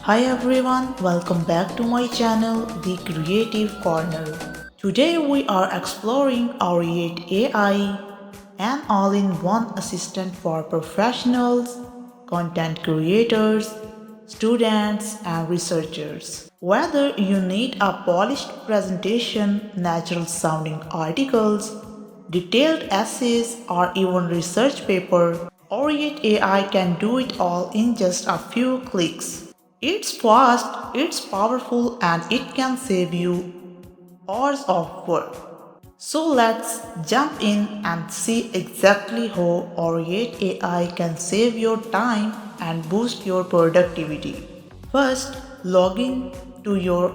Hi everyone, welcome back to my channel, The Creative Corner. Today we are exploring Oreate AI, an all-in-one assistant for professionals, content creators, students, and researchers. Whether you need a polished presentation, natural-sounding articles, detailed essays, or even research paper, Oreate AI can do it all in just a few clicks. It's fast, it's powerful, and it can save you hours of work. So let's jump in and see exactly how Oreate AI can save your time and boost your productivity. First, log in to your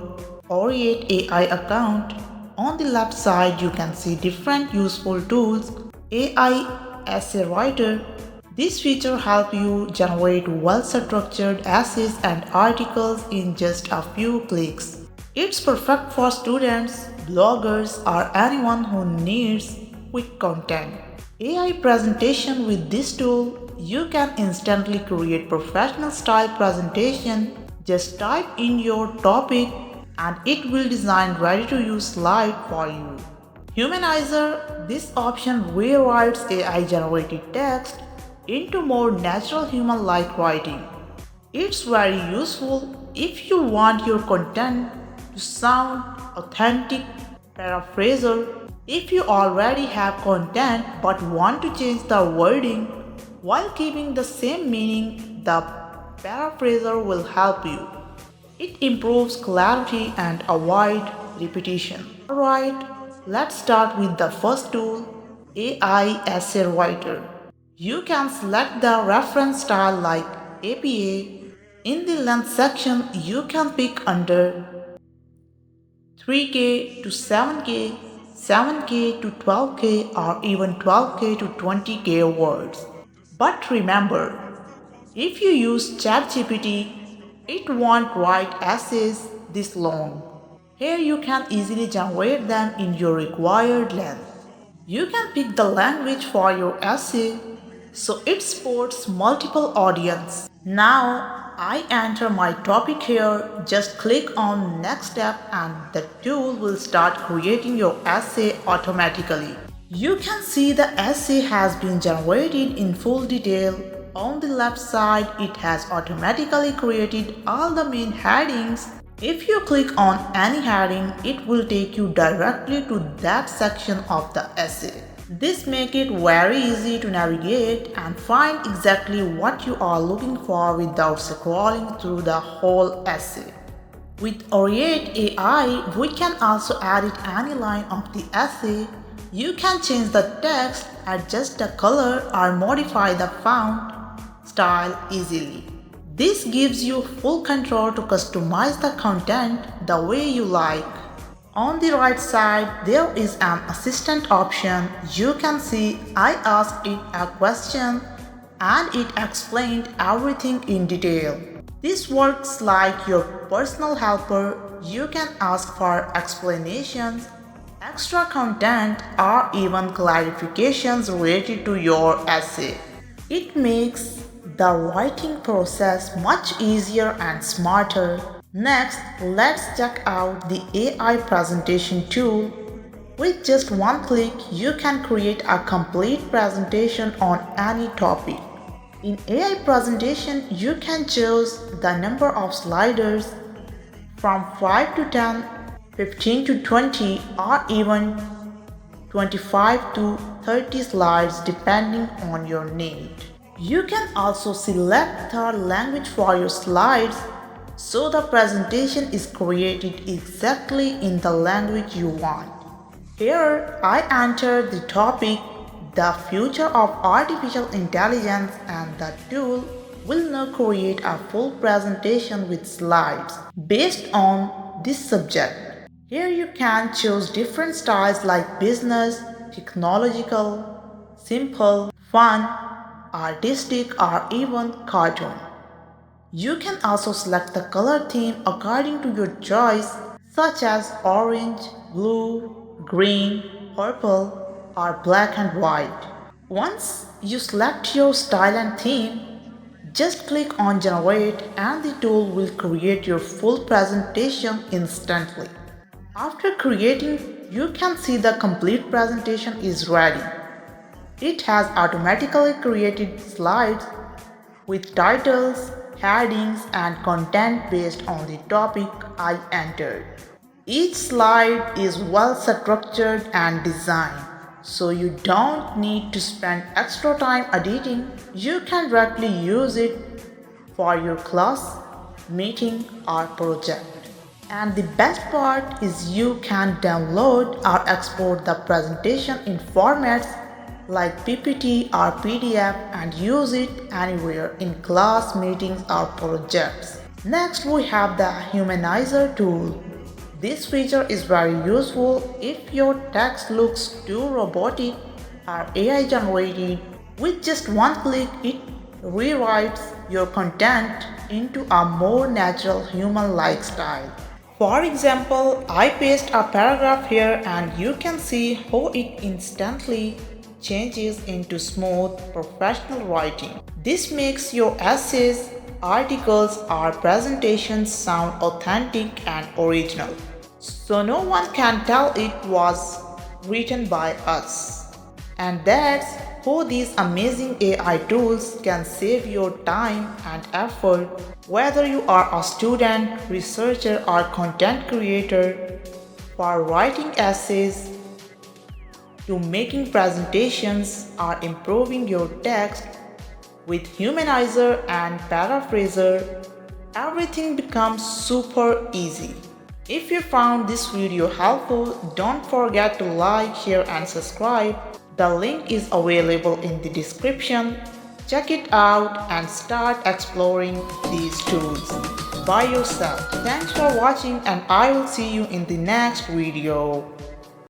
Oreate AI account. On the left side, you can see different useful tools. AI Essay Writer. This feature helps you generate well-structured essays and articles in just a few clicks. It's perfect for students, bloggers, or anyone who needs quick content. AI presentation. With this tool, you can instantly create professional style presentation. Just type in your topic and it will design ready to use slide for you. Humanizer. This option rewrites AI generated text into more natural human-like writing. It's very useful if you want your content to sound authentic. Paraphraser. If you already have content but want to change the wording while keeping the same meaning, the paraphraser will help you. It improves clarity and avoid repetition. Alright, let's start with the first tool, AI Essay Writer. You can select the reference style like APA. In the length section, you can pick under 3K to 7K, 7K to 12K, or even 12K to 20K words. But remember, if you use ChatGPT, it won't write essays this long. Here you can easily generate them in your required length. You can pick the language for your essay so it supports multiple audience. Now I enter my topic here, just click on next step and the tool will start creating your essay automatically. You can see the essay has been generated in full detail. On the left side, it has automatically created all the main headings. If you click on any heading, it will take you directly to that section of the essay. This makes it very easy to navigate and find exactly what you are looking for without scrolling through the whole essay. With Oreate AI, we can also edit any line of the essay. You can change the text, adjust the color, or modify the font style easily. This gives you full control to customize the content the way you like. On the right side, there is an assistant option. You can see I asked it a question and it explained everything in detail. This works like your personal helper. You can ask for explanations, extra content, or even clarifications related to your essay. It makes the writing process much easier and smarter. Next, let's check out the AI presentation tool. With just one click, you can create a complete presentation on any topic. In AI presentation, you can choose the number of sliders from 5 to 10, 15 to 20, or even 25 to 30 slides depending on your need. You can also select the language for your slides so the presentation is created exactly in the language you want. Here I enter the topic, the future of artificial intelligence, and the tool will now create a full presentation with slides based on this subject. Here you can choose different styles like business, technological, simple, fun, artistic, or even cartoon. You can also select the color theme according to your choice, such as orange, blue, green, purple, or black and white. Once you select your style and theme, Just click on Generate and the tool will create your full presentation instantly. After creating, you can see the complete presentation is ready. It has automatically created slides with titles, headings, and content based on the topic I entered. Each slide is well structured and designed, so you don't need to spend extra time editing. You can directly use it for your class, meeting, or project. And the best part is you can download or export the presentation in formats like PPT or PDF and use it anywhere in class, meetings, or projects. Next, we have the Humanizer tool. This feature is very useful if your text looks too robotic or AI generated. With just one click, it rewrites your content into a more natural human-like style. For example, I paste a paragraph here and you can see how it instantly changes into smooth professional writing. This makes your essays, articles, or presentations sound authentic and original, so no one can tell it was written by us. And that's how these amazing AI tools can save your time and effort. Whether you are a student, researcher, or content creator, for writing essays, to making presentations, or improving your text, with Humanizer and Paraphraser, everything becomes super easy. If you found this video helpful, don't forget to like, share and subscribe. The link is available in the description. Check it out and start exploring these tools by yourself. Thanks for watching and I will see you in the next video.